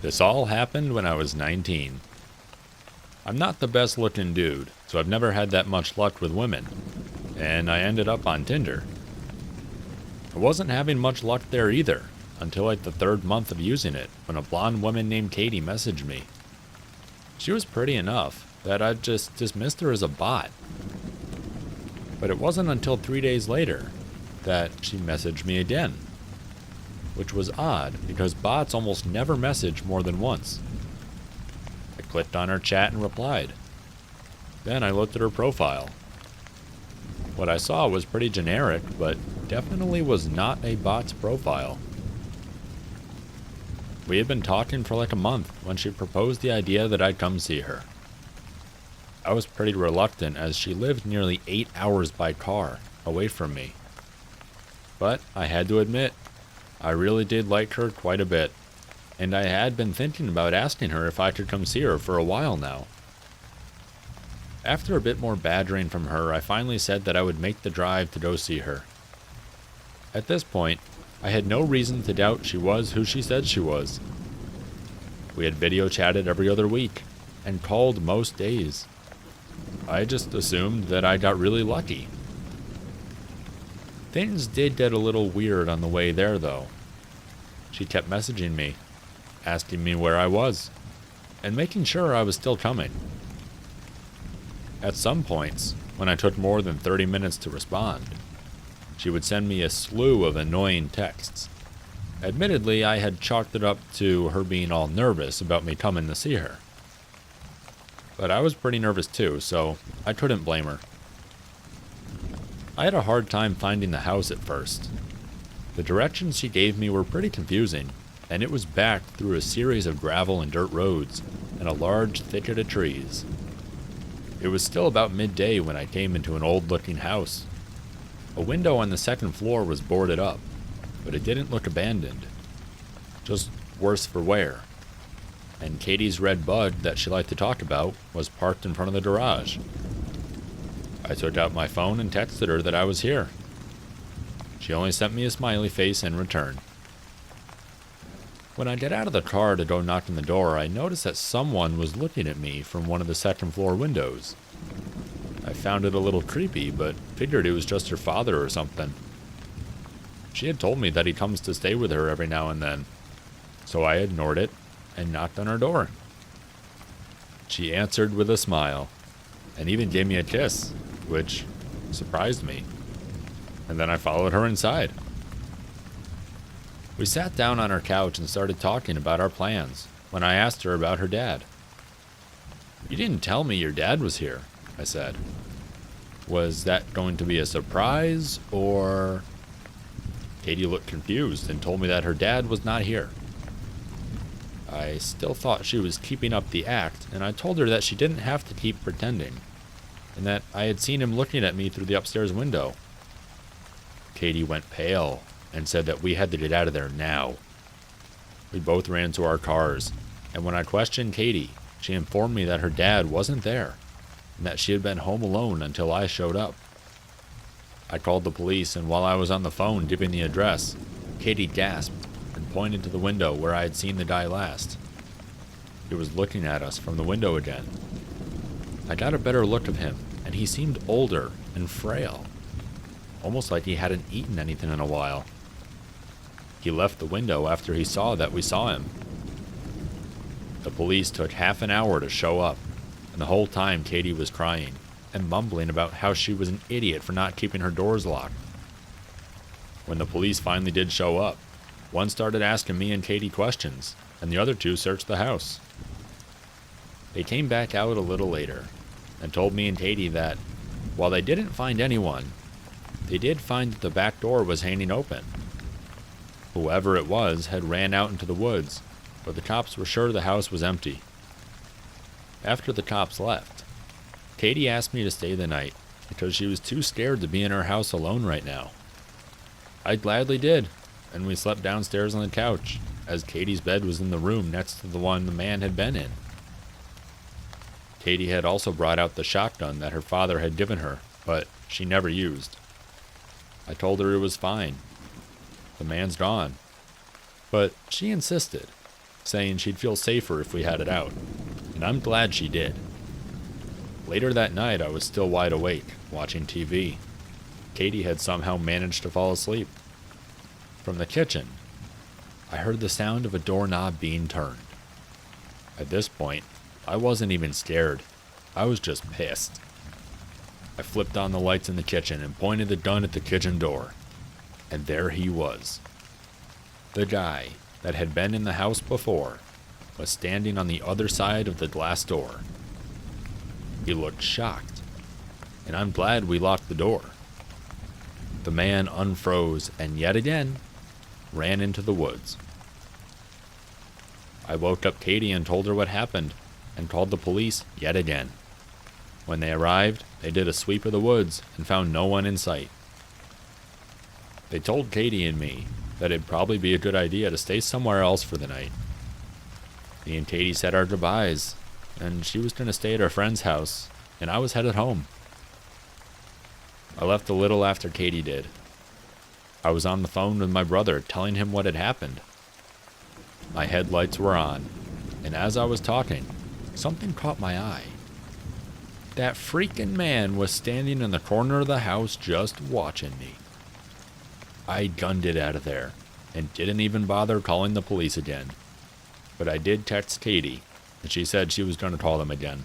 This all happened when I was 19. I'm not the best looking dude, so I've never had that much luck with women, and I ended up on Tinder. I wasn't having much luck there either, until like the third month of using it, when a blonde woman named Katie messaged me. She was pretty enough that I just dismissed her as a bot. But it wasn't until 3 days later that she messaged me again, which was odd because bots almost never message more than once. I clicked on her chat and replied. Then I looked at her profile. What I saw was pretty generic, but definitely was not a bot's profile. We had been talking for like a month when she proposed the idea that I'd come see her. I was pretty reluctant as she lived nearly 8 hours by car away from me. But I had to admit, I really did like her quite a bit, and I had been thinking about asking her if I could come see her for a while now. After a bit more badgering from her, I finally said that I would make the drive to go see her. At this point, I had no reason to doubt she was who she said she was. We had video chatted every other week, and called most days. I just assumed that I got really lucky. Things did get a little weird on the way there, though. She kept messaging me, asking me where I was, and making sure I was still coming. At some points, when I took more than 30 minutes to respond, she would send me a slew of annoying texts. Admittedly, I had chalked it up to her being all nervous about me coming to see her. But I was pretty nervous too, so I couldn't blame her. I had a hard time finding the house at first. The directions she gave me were pretty confusing, and it was backed through a series of gravel and dirt roads and a large thicket of trees. It was still about midday when I came into an old-looking house. A window on the second floor was boarded up, but it didn't look abandoned. Just worse for wear. And Katie's red bug that she liked to talk about was parked in front of the garage. I took out my phone and texted her that I was here. She only sent me a smiley face in return. When I got out of the car to go knock on the door, I noticed that someone was looking at me from one of the second floor windows. I found it a little creepy, but figured it was just her father or something. She had told me that he comes to stay with her every now and then, so I ignored it and knocked on her door. She answered with a smile, and even gave me a kiss, which surprised me. And then I followed her inside. We sat down on her couch and started talking about our plans when I asked her about her dad. "You didn't tell me your dad was here," I said. "Was that going to be a surprise, or?" Katie looked confused and told me that her dad was not here. I still thought she was keeping up the act, and I told her that she didn't have to keep pretending, and that I had seen him looking at me through the upstairs window. Katie went pale and said that we had to get out of there now. We both ran to our cars, and when I questioned Katie, she informed me that her dad wasn't there, and that she had been home alone until I showed up. I called the police, and while I was on the phone giving the address, Katie gasped and pointed to the window where I had seen the guy last. He was looking at us from the window again. I got a better look of him, and he seemed older and frail, almost like he hadn't eaten anything in a while. He left the window after he saw that we saw him. The police took half an hour to show up, and the whole time Katie was crying and mumbling about how she was an idiot for not keeping her doors locked. When the police finally did show up, one started asking me and Katie questions, and the other two searched the house. They came back out a little later and told me and Katie that, while they didn't find anyone, they did find that the back door was hanging open. Whoever it was had ran out into the woods, but the cops were sure the house was empty. After the cops left, Katie asked me to stay the night because she was too scared to be in her house alone right now. I gladly did, and we slept downstairs on the couch, as Katie's bed was in the room next to the one the man had been in. Katie had also brought out the shotgun that her father had given her, but she never used. I told her it was fine. The man's gone. But she insisted, saying she'd feel safer if we had it out, and I'm glad she did. Later that night, I was still wide awake, watching TV. Katie had somehow managed to fall asleep. From the kitchen, I heard the sound of a doorknob being turned. At this point, I wasn't even scared. I was just pissed. I flipped on the lights in the kitchen and pointed the gun at the kitchen door. And there he was. The guy that had been in the house before was standing on the other side of the glass door. He looked shocked, and I'm glad we locked the door. The man unfroze and yet again ran into the woods. I woke up Katie and told her what happened and called the police yet again. When they arrived, they did a sweep of the woods and found no one in sight. They told Katie and me that it'd probably be a good idea to stay somewhere else for the night. Me and Katie said our goodbyes, and she was going to stay at her friend's house, and I was headed home. I left a little after Katie did. I was on the phone with my brother telling him what had happened. My headlights were on, and as I was talking, something caught my eye. That freaking man was standing in the corner of the house just watching me. I gunned it out of there, and didn't even bother calling the police again. But I did text Katie, and she said she was going to call them again.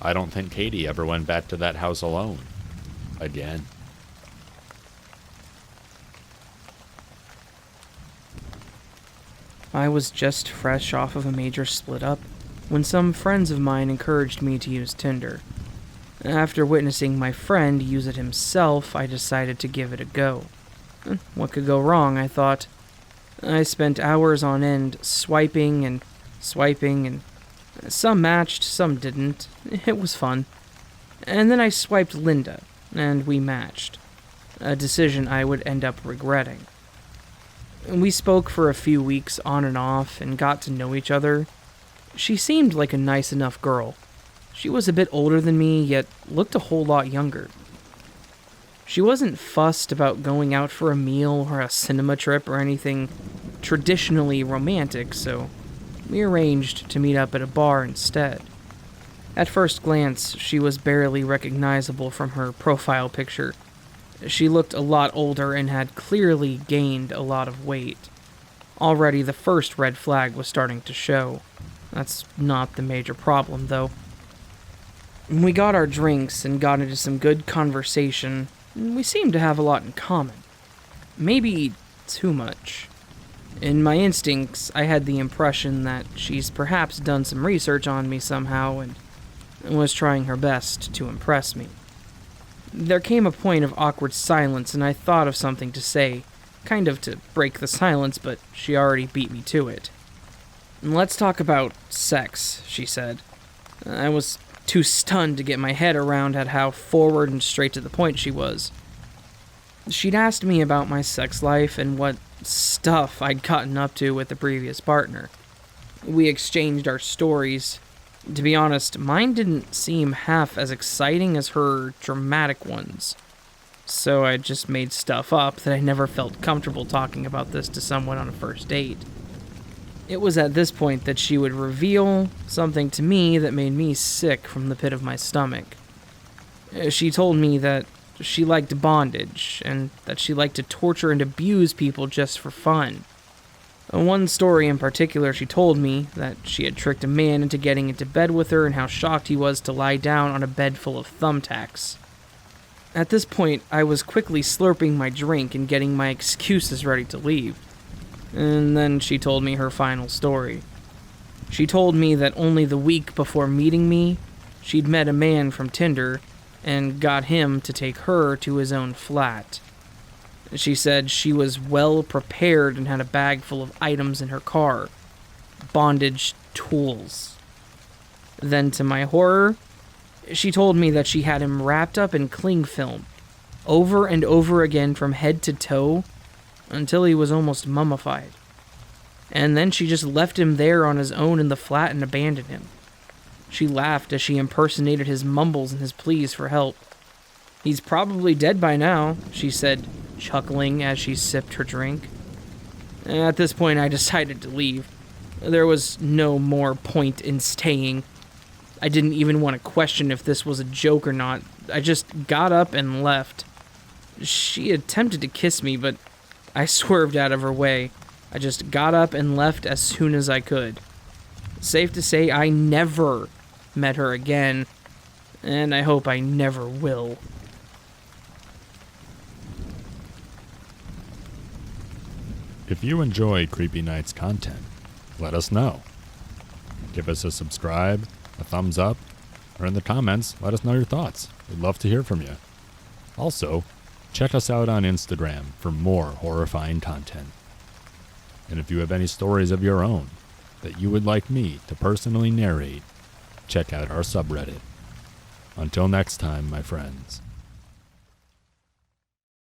I don't think Katie ever went back to that house alone. Again. I was just fresh off of a major split-up when some friends of mine encouraged me to use Tinder. After witnessing my friend use it himself, I decided to give it a go. What could go wrong, I thought. I spent hours on end swiping, and some matched, some didn't. It was fun. And then I swiped Linda, and we matched. A decision I would end up regretting. We spoke for a few weeks on and off and got to know each other. She seemed like a nice enough girl. She was a bit older than me, yet looked a whole lot younger. She wasn't fussed about going out for a meal or a cinema trip or anything traditionally romantic, so we arranged to meet up at a bar instead. At first glance, she was barely recognizable from her profile picture. She looked a lot older and had clearly gained a lot of weight. Already the first red flag was starting to show. That's not the major problem, though. We got our drinks and got into some good conversation. We seemed to have a lot in common. Maybe too much. In my instincts, I had the impression that she's perhaps done some research on me somehow and was trying her best to impress me. There came a point of awkward silence, and I thought of something to say, kind of to break the silence, but she already beat me to it. "Let's talk about sex," she said. I was too stunned to get my head around at how forward and straight to the point she was. She'd asked me about my sex life and what stuff I'd gotten up to with the previous partner. We exchanged our stories. To be honest, mine didn't seem half as exciting as her dramatic ones. So I just made stuff up that I never felt comfortable talking about this to someone on a first date. It was at this point that she would reveal something to me that made me sick from the pit of my stomach. She told me that she liked bondage, and that she liked to torture and abuse people just for fun. One story in particular, she told me that she had tricked a man into getting into bed with her and how shocked he was to lie down on a bed full of thumbtacks. At this point, I was quickly slurping my drink and getting my excuses ready to leave. And then she told me her final story. She told me that only the week before meeting me, she'd met a man from Tinder and got him to take her to his own flat. She said she was well prepared and had a bag full of items in her car. Bondage tools. Then, to my horror, she told me that she had him wrapped up in cling film, over and over again from head to toe, until he was almost mummified. And then she just left him there on his own in the flat and abandoned him. She laughed as she impersonated his mumbles and his pleas for help. "He's probably dead by now," she said, chuckling as she sipped her drink. At this point, I decided to leave. There was no more point in staying. I didn't even want to question if this was a joke or not. I just got up and left. She attempted to kiss me, but I swerved out of her way. I just got up and left as soon as I could. Safe to say, I never met her again, and I hope I never will. If you enjoy Creepy Nights content, let us know. Give us a subscribe, a thumbs up, or in the comments, let us know your thoughts. We'd love to hear from you. Also, check us out on Instagram for more horrifying content. And if you have any stories of your own that you would like me to personally narrate, check out our subreddit. Until next time, my friends.